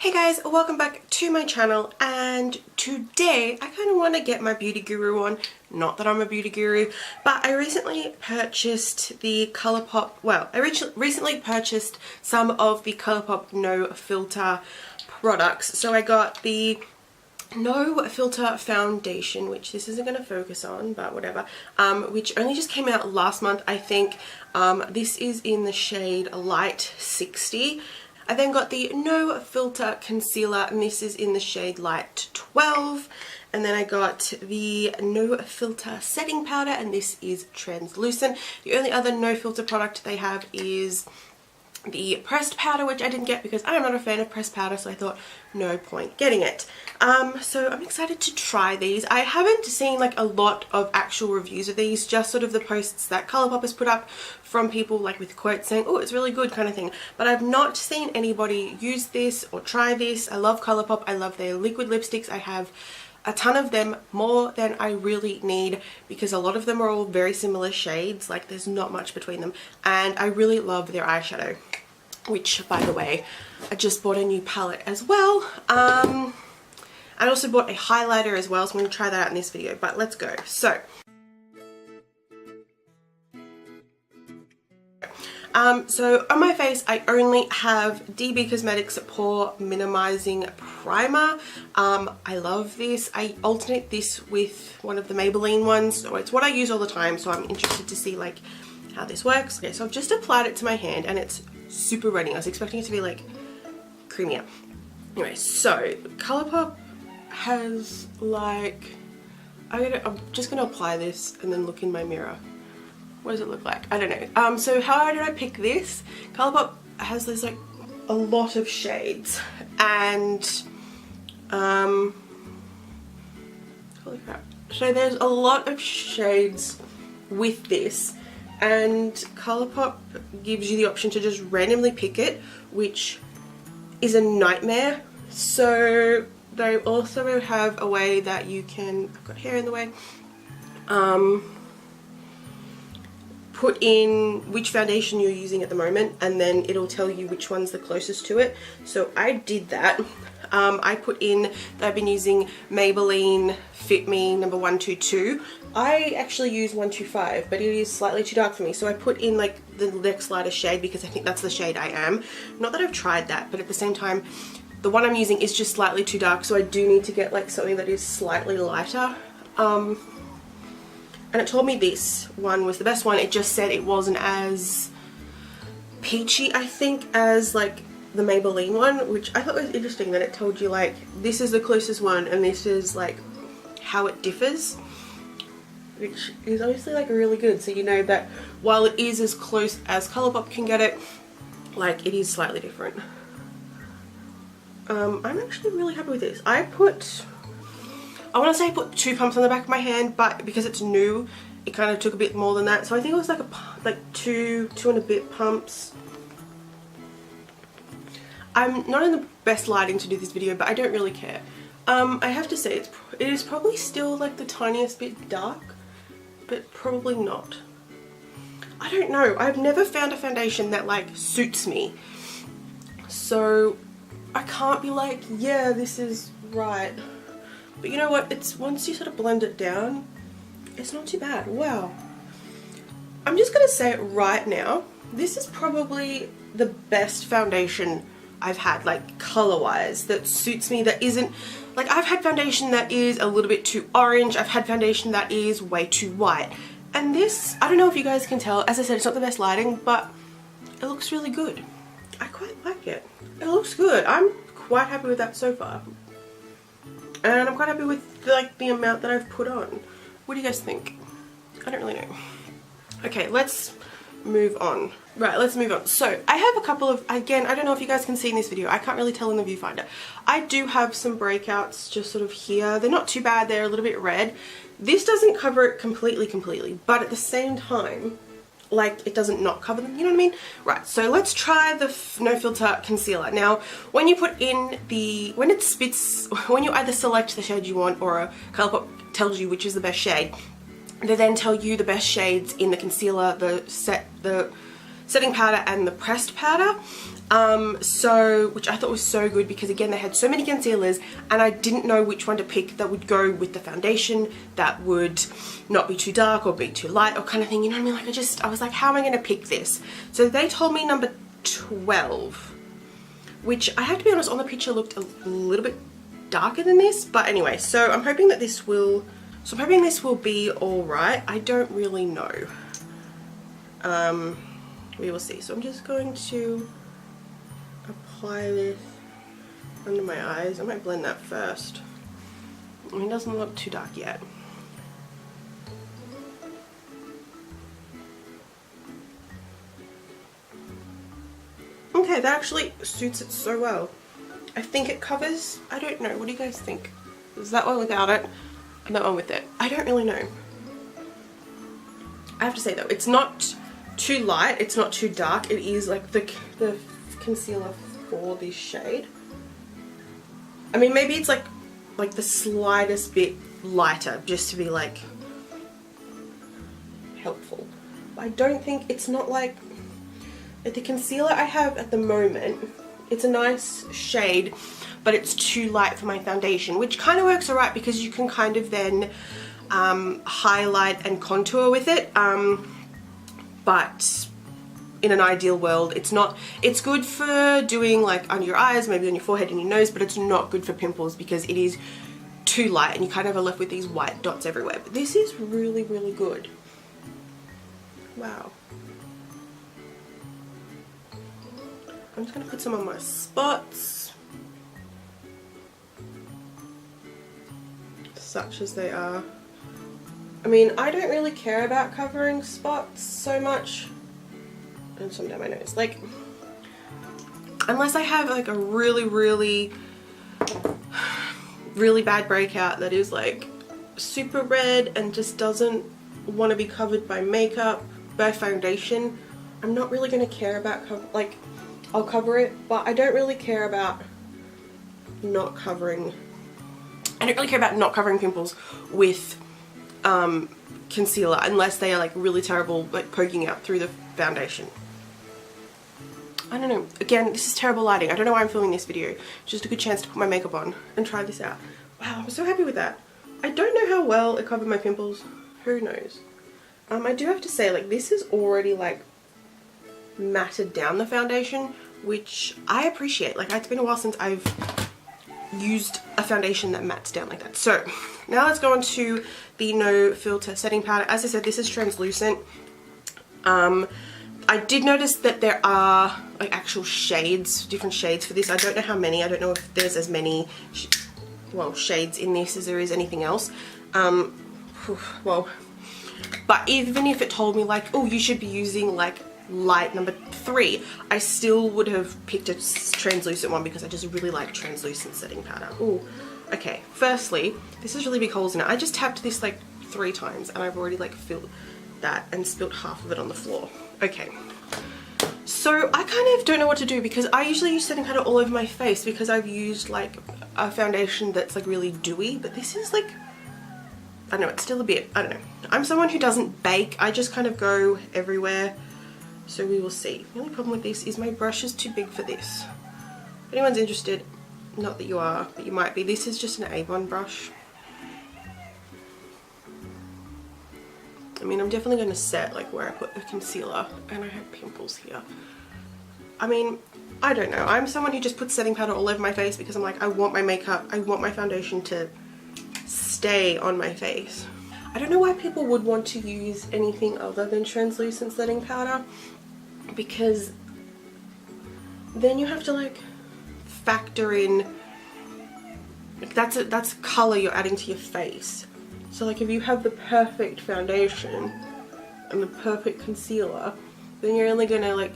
Hey guys, welcome back to my channel, and today I kind of want to get my beauty guru on. Not that I'm a beauty guru, but I recently purchased the ColourPop, I recently purchased some of the ColourPop No Filter products. So I got the No Filter Foundation, which this isn't going to focus on, but whatever, which only just came out last month, I think. This is in the shade Light 60. I then got the No Filter Concealer, and this is in the shade Light 12. And then I got the No Filter Setting Powder, and this is translucent. The only other No Filter product they have is the pressed powder, which I didn't get because I'm not a fan of pressed powder, so I thought no point getting it. So I'm excited to try these. I haven't seen like a lot of actual reviews of these, just sort of the posts that ColourPop has put up from people like with quotes saying, oh, it's really good kind of thing. But I've not seen anybody use this or try this. I love ColourPop. I love their liquid lipsticks. I have a ton of them, more than I really need, because a lot of them are all very similar shades, like there's not much between them. And I really love their eyeshadow, which, by the way, I just bought a new palette as well. I also bought a highlighter as well, so I'm going to try that out in this video, but let's go. So on my face I only have DB Cosmetics Pore Minimizing Primer. I love this. I alternate this with one of the Maybelline ones, so it's what I use all the time, so I'm interested to see like how this works. Okay, so I've just applied it to my hand and it's super runny. I was expecting it to be like creamier. Anyway, so ColourPop has like, I'm just gonna apply this and then look in my mirror. What does it look like? I don't know. So how did I pick this? ColourPop has this like a lot of shades, and holy crap. So there's a lot of shades with this, and ColourPop gives you the option to just randomly pick it, which is a nightmare. So they also have a way that you can, I've got hair in the way, put in which foundation you're using at the moment, and then it'll tell you which one's the closest to it. So I did that. I put in that I've been using Maybelline Fit Me number 122. I actually use 125, but it is slightly too dark for me, so I put in like the next lighter shade because I think that's the shade I am. Not that I've tried that, but at the same time the one I'm using is just slightly too dark, so I do need to get like something that is slightly lighter. And it told me this one was the best one. It just said it wasn't as peachy, I think, as like the Maybelline one, which I thought was interesting, that it told you like this is the closest one and this is like how it differs, which is obviously like really good. So you know that while it is as close as ColourPop can get it, like it is slightly different. I'm actually really happy with this. I want to say I put 2 pumps on the back of my hand, but because it's new, it kind of took a bit more than that. So I think it was like two and a bit pumps. I'm not in the best lighting to do this video, but I don't really care. I have to say it is probably still like the tiniest bit dark, but probably not. I don't know. I've never found a foundation that like suits me, so I can't be like, yeah, this is right. But you know what, it's once you sort of blend it down, it's not too bad. Wow. I'm just gonna say it right now, this is probably the best foundation I've had, like color wise, that suits me, that isn't like, I've had foundation that is a little bit too orange, I've had foundation that is way too white, and this, I don't know if you guys can tell, as I said, it's not the best lighting, but it looks really good. I quite like it. It looks good. I'm quite happy with that so far. And I'm quite happy with like the amount that I've put on. What do you guys think? I don't really know. Okay, let's move on. Right, let's move on. So I have a couple of, again, I don't know if you guys can see in this video, I can't really tell in the viewfinder. I do have some breakouts just sort of here. They're not too bad, they're a little bit red. This doesn't cover it completely, but at the same time, like it doesn't not cover them, you know what I mean? Right, so let's try the No Filter Concealer. Now, when you put in the, when you either select the shade you want, or ColourPop tells you which is the best shade, they then tell you the best shades in the concealer, the setting powder and the pressed powder. Which I thought was so good because again they had so many concealers and I didn't know which one to pick that would go with the foundation, that would not be too dark or be too light or kind of thing, you know what I mean? Like I was like, how am I going to pick this? So they told me number 12, which I have to be honest, on the picture looked a little bit darker than this, but anyway, so I'm hoping that this will, be alright. I don't really know. We will see. So I'm just going to apply this under my eyes. I might blend that first. I mean, it doesn't look too dark yet. Okay, that actually suits it so well. I think it covers, I don't know, what do you guys think? Is that one without it and that one with it? I don't really know. I have to say though, it's not too light, it's not too dark, it is like the concealer for this shade. I mean, maybe it's like the slightest bit lighter just to be like helpful. I don't think, it's not like the concealer I have at the moment, it's a nice shade, but it's too light for my foundation, which kind of works alright because you can kind of then highlight and contour with it, but in an ideal world it's not. It's good for doing like under your eyes, maybe on your forehead and your nose, but it's not good for pimples because it is too light and you kind of are left with these white dots everywhere. But this is really, really good. Wow. I'm just going to put some on my spots, such as they are. I mean, I don't really care about covering spots so much, and some down my nose, like, unless I have like a really, really, really bad breakout that is like super red and just doesn't want to be covered by makeup, by foundation. I'm not really going to care about I'll cover it, but I don't really care about not covering. I don't really care about not covering pimples with concealer unless they are like really terrible, like poking out through the foundation. I don't know. Again, this is terrible lighting. I don't know why I'm filming this video. It's just a good chance to put my makeup on and try this out. Wow, I'm so happy with that. I don't know how well it covered my pimples. Who knows? I do have to say, like, this is already like matted down the foundation, which I appreciate. Like, it's been a while since I've used a foundation that mattes down like that. So now let's go on to the No Filter setting powder. As I said, this is translucent. I did notice that there are like actual shades, different shades for this. I don't know how many. I don't know if there's as many shades in this as there is anything else. Well, but even if it told me like, oh, you should be using like light number 3, I still would have picked a translucent one because I just really like translucent setting powder. Ooh, okay. Firstly, this has really big holes in it. I just tapped this like 3 times and I've already like filled that and spilt half of it on the floor. Okay. So I kind of don't know what to do because I usually use setting powder all over my face because I've used like a foundation that's like really dewy, but this is like, I don't know, it's still a bit, I don't know. I'm someone who doesn't bake. I just kind of go everywhere. So we will see. The only problem with this is my brush is too big for this. If anyone's interested, not that you are, but you might be, this is just an Avon brush. I mean, I'm definitely going to set like where I put the concealer, and I have pimples here. I mean, I don't know. I'm someone who just puts setting powder all over my face because I'm like, I want my makeup, I want my foundation to stay on my face. I don't know why people would want to use anything other than translucent setting powder, because then you have to like factor in, like that's color you're adding to your face. So like if you have the perfect foundation and the perfect concealer, then you're only gonna like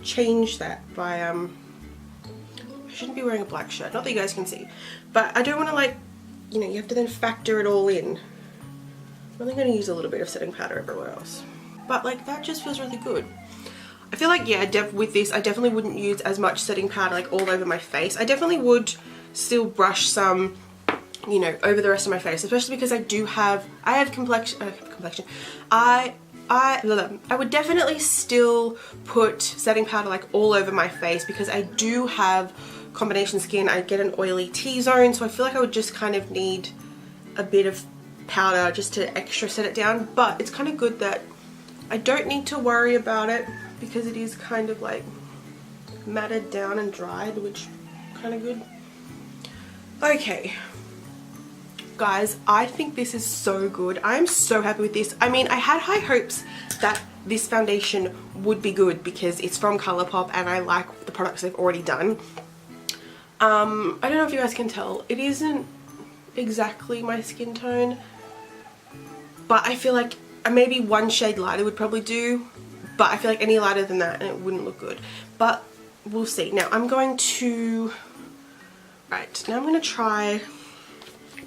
change that by I shouldn't be wearing a black shirt, not that you guys can see, but I don't want to like, you know, you have to then factor it all in. I'm only going to use a little bit of setting powder everywhere else, but like that just feels really good. I feel like, yeah, with this I definitely wouldn't use as much setting powder like all over my face. I definitely would still brush some, you know, over the rest of my face, especially because I have complexion. I I would definitely still put setting powder like all over my face because I do have combination skin. I get an oily T-zone, so I feel like I would just kind of need a bit of powder just to extra set it down. But it's kind of good that I don't need to worry about it because it is kind of like matted down and dried, which is kind of good. Okay. Guys, I think this is so good. I'm so happy with this. I mean, I had high hopes that this foundation would be good because it's from ColourPop and I like the products they've already done. I don't know if you guys can tell, it isn't exactly my skin tone, but I feel like maybe one shade lighter would probably do, but I feel like any lighter than that and it wouldn't look good. But we'll see. Now I'm going to try,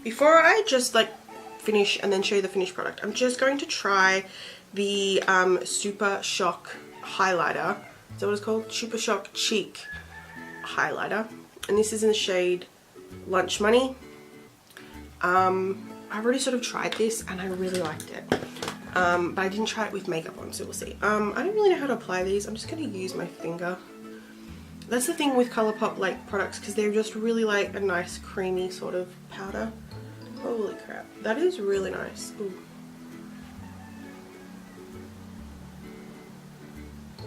before I just like finish and then show you the finished product, I'm just going to try the Super Shock highlighter. Is that what it's called? Super Shock Cheek highlighter. And this is in the shade Lunch Money. I've already sort of tried this and I really liked it. But I didn't try it with makeup on, so we'll see. I don't really know how to apply these. I'm just going to use my finger. That's the thing with ColourPop like products, because they're just really like a nice creamy sort of powder. Holy crap, that is really nice. Ooh.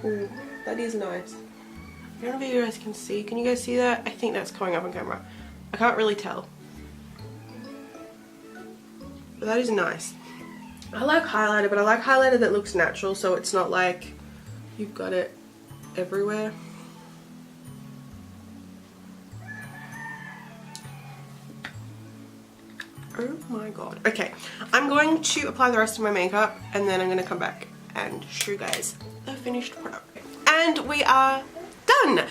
Ooh, that is nice. I don't know if you guys can see. Can you guys see that? I think that's coming up on camera. I can't really tell. But that is nice. I like highlighter, but I like highlighter that looks natural, so it's not like you've got it everywhere. Oh my god. Okay, I'm going to apply the rest of my makeup and then I'm going to come back and show you guys the finished product. And we are done!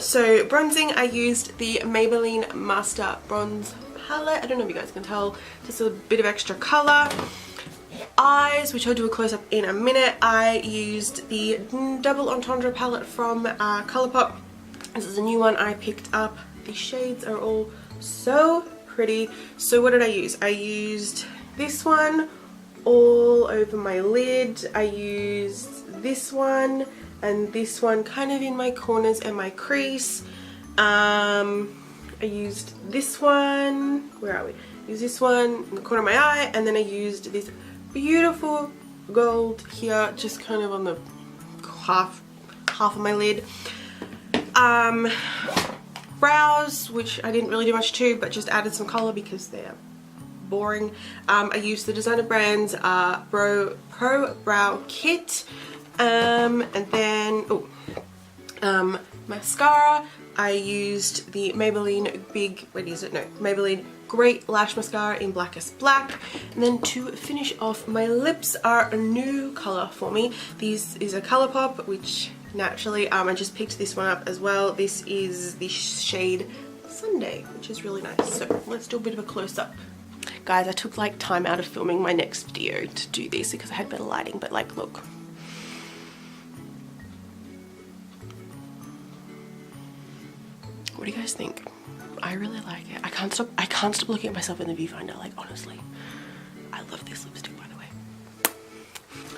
So bronzing, I used the Maybelline Master Bronze palette. I don't know if you guys can tell, just a bit of extra colour. Eyes, which I'll do a close-up in a minute, I used the Double Entendre palette from ColourPop. This is a new one I picked up. The shades are all so pretty. So what did I use? I used this one all over my lid. I used this one and this one kind of in my corners and my crease. I used this one, where are we? I used this one in the corner of my eye, and then I used this beautiful gold here, just kind of on the half of my lid. Brows, which I didn't really do much to, but just added some colour because they're boring. I used the Designer Brands Pro Brow Kit, and then mascara. I used the Maybelline Maybelline Great Lash Mascara in Blackest Black. And then to finish off, my lips are a new colour for me. This is a ColourPop, which naturally I just picked this one up as well. This is the shade Sunday, which is really nice. So let's do a bit of a close-up. Guys, I took like time out of filming my next video to do this because I had better lighting, but like, look. What do you guys think? I really like it. I can't stop looking at myself in the viewfinder, like, honestly. I love this lipstick, by the way.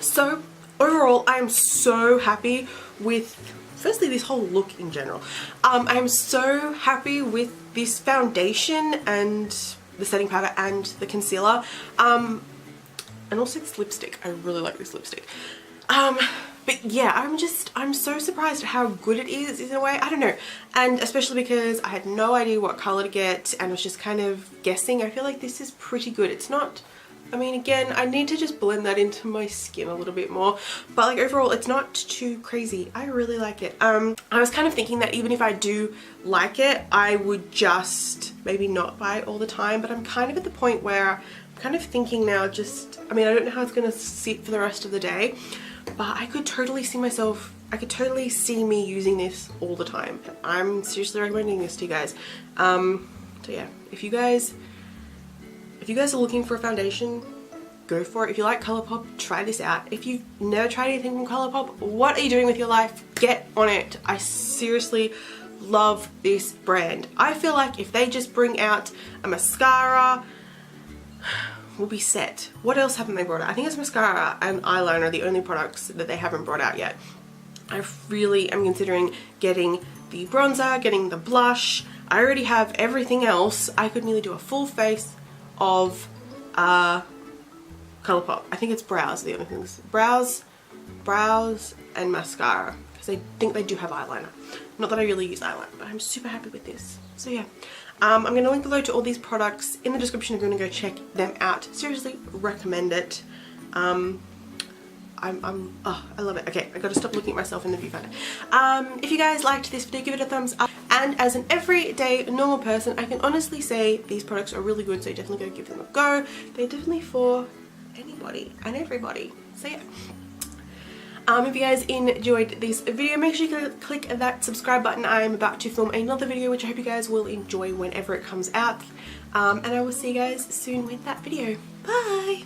So overall, I am so happy with, firstly, this whole look in general. I am so happy with this foundation and the setting powder and the concealer. And also this lipstick. I really like this lipstick. But yeah, I'm so surprised at how good it is in a way. I don't know. And especially because I had no idea what colour to get and was just kind of guessing. I feel like this is pretty good. It's not, I mean, again, I need to just blend that into my skin a little bit more. But like overall, it's not too crazy. I really like it. I was kind of thinking that even if I do like it, I would just maybe not buy it all the time. But I'm kind of at the point where I'm kind of thinking now just, I mean, I don't know how it's going to sit for the rest of the day. But I could totally see myself, I could totally see me using this all the time. I'm seriously recommending this to you guys. So yeah, if you guys are looking for a foundation, go for it. If you like ColourPop, try this out. If you've never tried anything from ColourPop, what are you doing with your life? Get on it. I seriously love this brand. I feel like if they just bring out a mascara will be set. What else haven't they brought out? I think it's mascara and eyeliner are the only products that they haven't brought out yet. I really am considering getting the bronzer, getting the blush. I already have everything else. I could nearly do a full face of ColourPop. I think it's brows, the other things. Brows and mascara, because I think they do have eyeliner. Not that I really use eyeliner, but I'm super happy with this. So yeah, I'm going to link below to all these products in the description if you want to go check them out. Seriously, recommend it. Oh, I love it. Okay, I got to stop looking at myself in the viewfinder. If you guys liked this video, give it a thumbs up. And as an everyday normal person, I can honestly say these products are really good, so definitely go give them a go. They're definitely for anybody and everybody. So yeah. If you guys enjoyed this video, make sure you click that subscribe button. I am about to film another video, which I hope you guys will enjoy whenever it comes out. And I will see you guys soon with that video. Bye!